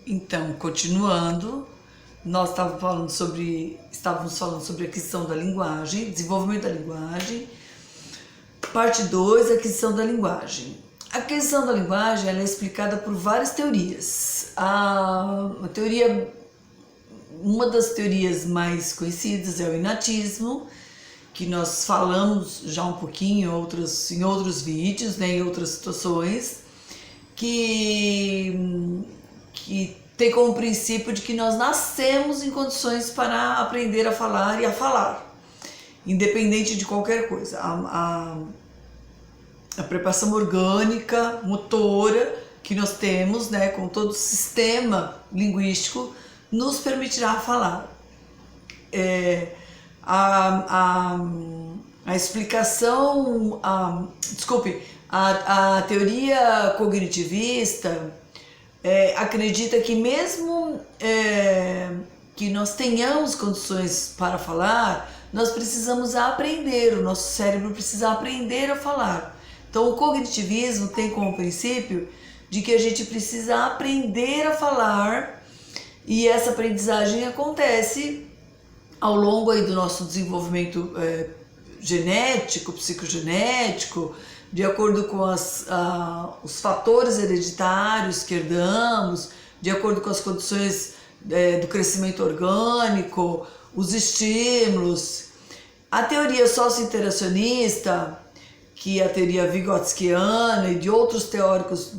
Então, continuando, nós estávamos falando sobre aquisição da linguagem, desenvolvimento da linguagem. Parte 2, aquisição da linguagem. A aquisição da linguagem ela é explicada por várias teorias. Uma das teorias mais conhecidas é o inatismo, que nós falamos já um pouquinho em outros vídeos, né, em outras situações, que tem como princípio de que nós nascemos em condições para aprender a falar e a falar, independente de qualquer coisa. A preparação orgânica, motora que nós temos, né, com todo o sistema linguístico, nos permitirá falar. A explicação, a teoria cognitivista acredita que mesmo que nós tenhamos condições para falar, nós precisamos aprender, o nosso cérebro precisa aprender a falar. Então o cognitivismo tem como princípio de que a gente precisa aprender a falar, e essa aprendizagem acontece ao longo aí do nosso desenvolvimento genético, psicogenético, de acordo com os fatores hereditários que herdamos, de acordo com as condições do crescimento orgânico, os estímulos. A teoria socio-interacionista, que é a teoria vigotskiana e de outros teóricos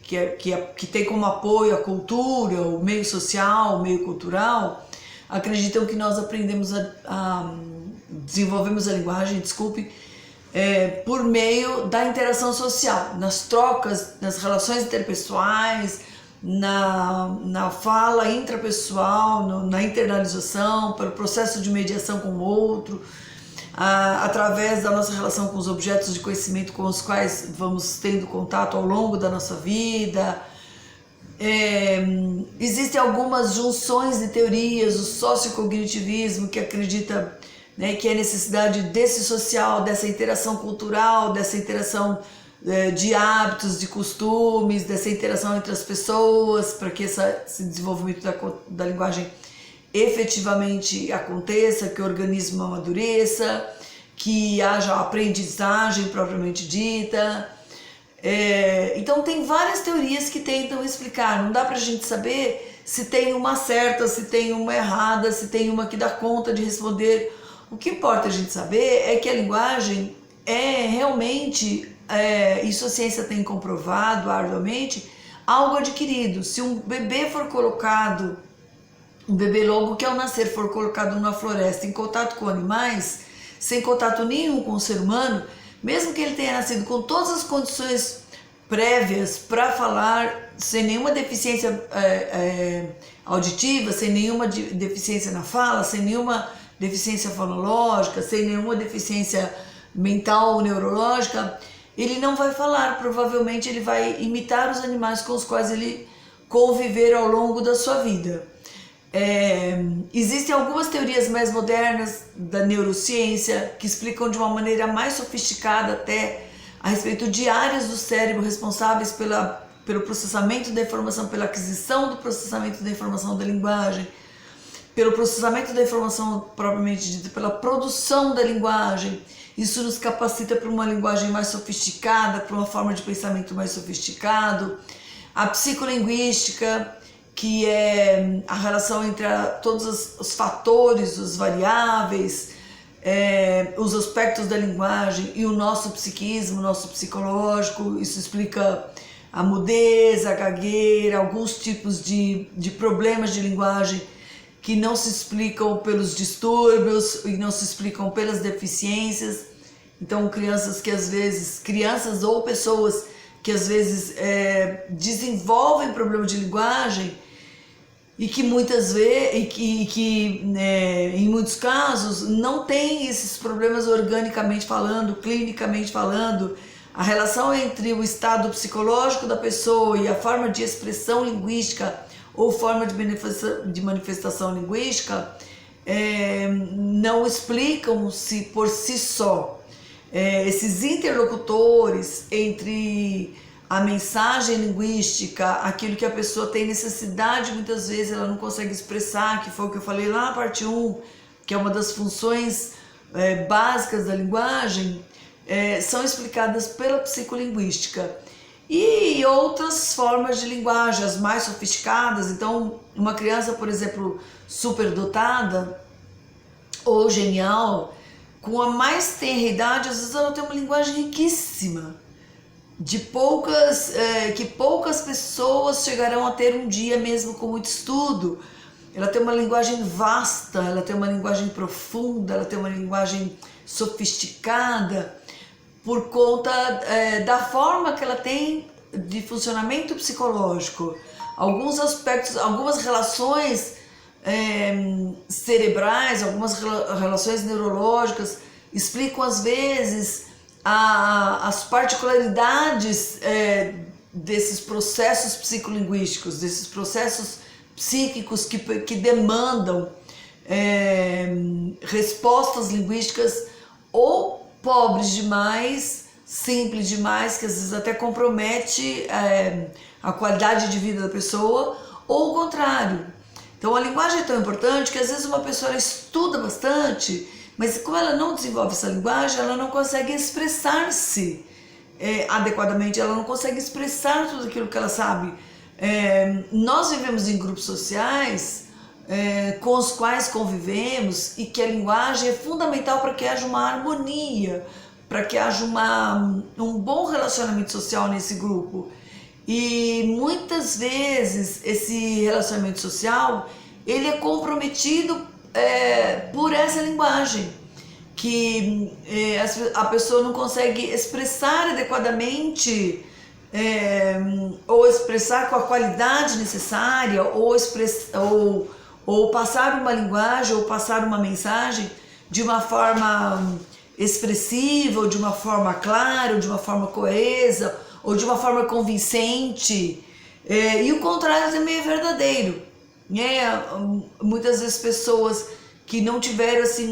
que tem como apoio a cultura, o meio social, o meio cultural, acreditam que nós desenvolvemos a linguagem, por meio da interação social, nas trocas, nas relações interpessoais, na fala intrapessoal, na internalização, pelo processo de mediação com o outro, através da nossa relação com os objetos de conhecimento com os quais vamos tendo contato ao longo da nossa vida. Existem algumas junções de teorias, o sociocognitivismo, que acredita, né, que é a necessidade desse social, dessa interação cultural, dessa interação de hábitos, de costumes, dessa interação entre as pessoas, para que esse desenvolvimento da linguagem efetivamente aconteça, que o organismo amadureça, que haja aprendizagem propriamente dita. Então tem várias teorias que tentam explicar, não dá pra gente saber se tem uma certa, se tem uma errada, se tem uma que dá conta de responder. O que importa a gente saber é que a linguagem é realmente, isso a ciência tem comprovado arduamente, algo adquirido. Se um bebê logo que ao nascer for colocado numa floresta em contato com animais, sem contato nenhum com o ser humano, mesmo que ele tenha nascido com todas as condições prévias para falar, sem nenhuma deficiência auditiva, sem nenhuma deficiência na fala, sem nenhuma deficiência fonológica, sem nenhuma deficiência mental ou neurológica, ele não vai falar. Provavelmente ele vai imitar os animais com os quais ele conviver ao longo da sua vida. Existem algumas teorias mais modernas da neurociência que explicam de uma maneira mais sofisticada até a respeito de áreas do cérebro responsáveis pelo processamento da informação, pela aquisição do processamento da informação da linguagem, pelo processamento da informação propriamente dita, pela produção da linguagem. Isso nos capacita para uma linguagem mais sofisticada, para uma forma de pensamento mais sofisticado. A psicolinguística, que é a relação entre todos os fatores, os variáveis, os aspectos da linguagem e o nosso psiquismo, o nosso psicológico. Isso explica a mudez, a gagueira, alguns tipos de problemas de linguagem que não se explicam pelos distúrbios e não se explicam pelas deficiências. Então crianças ou pessoas que às vezes desenvolvem problema de linguagem e que muitas vezes, em muitos casos, não tem esses problemas organicamente falando, clinicamente falando. A relação entre o estado psicológico da pessoa e a forma de expressão linguística ou forma de manifestação linguística não explicam-se por si só. Esses interlocutores entre a mensagem linguística, aquilo que a pessoa tem necessidade, muitas vezes ela não consegue expressar, que foi o que eu falei lá na parte 1, que é uma das funções básicas da linguagem, são explicadas pela psicolinguística. E outras formas de linguagem, as mais sofisticadas. Então, uma criança, por exemplo, superdotada ou genial, com a mais tenra idade, às vezes ela tem uma linguagem riquíssima, que poucas pessoas chegarão a ter um dia mesmo com muito estudo. Ela tem uma linguagem vasta, ela tem uma linguagem profunda, ela tem uma linguagem sofisticada, por conta da forma que ela tem de funcionamento psicológico. Alguns aspectos, algumas relações cerebrais, algumas relações neurológicas explicam às vezes as particularidades desses processos psicolinguísticos, desses processos psíquicos que demandam respostas linguísticas ou pobres demais, simples demais, que às vezes até compromete a qualidade de vida da pessoa, ou o contrário. Então a linguagem é tão importante que às vezes uma pessoa estuda bastante, mas como ela não desenvolve essa linguagem, ela não consegue expressar-se adequadamente, ela não consegue expressar tudo aquilo que ela sabe. Nós vivemos em grupos sociais com os quais convivemos, e que a linguagem é fundamental para que haja uma harmonia, para que haja um bom relacionamento social nesse grupo. E muitas vezes esse relacionamento social ele é comprometido por essa linguagem, que a pessoa não consegue expressar adequadamente, ou expressar com a qualidade necessária, ou passar uma linguagem, ou passar uma mensagem de uma forma expressiva, ou de uma forma clara, ou de uma forma coesa, ou de uma forma convincente. E o contrário também é verdadeiro. Muitas vezes pessoas que não tiveram assim,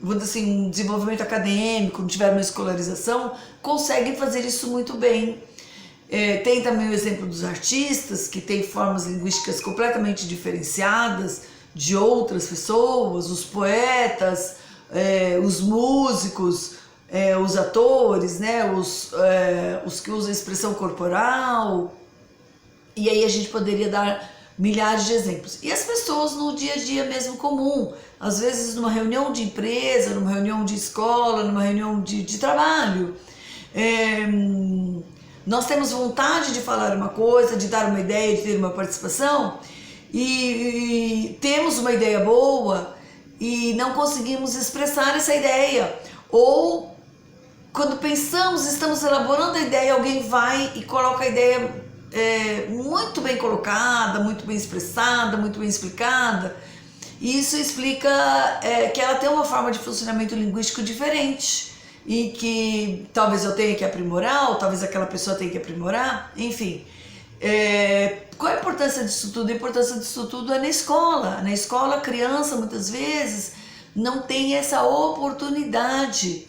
um desenvolvimento acadêmico, não tiveram uma escolarização, conseguem fazer isso muito bem. Tem também o exemplo dos artistas, que têm formas linguísticas completamente diferenciadas de outras pessoas, os poetas, os músicos, os atores, né? Os que usam a expressão corporal. E aí a gente poderia dar milhares de exemplos. E as pessoas no dia a dia mesmo comum, às vezes numa reunião de empresa, numa reunião de escola, numa reunião de trabalho, nós temos vontade de falar uma coisa, de dar uma ideia, de ter uma participação, e temos uma ideia boa e não conseguimos expressar essa ideia. Ou quando pensamos, estamos elaborando a ideia, alguém vai e coloca a ideia muito bem colocada, muito bem expressada, muito bem explicada. E isso explica que ela tem uma forma de funcionamento linguístico diferente, e que talvez eu tenha que aprimorar, ou talvez aquela pessoa tenha que aprimorar, enfim. Qual a importância disso tudo? A importância disso tudo é na escola. Na escola, a criança muitas vezes não tem essa oportunidade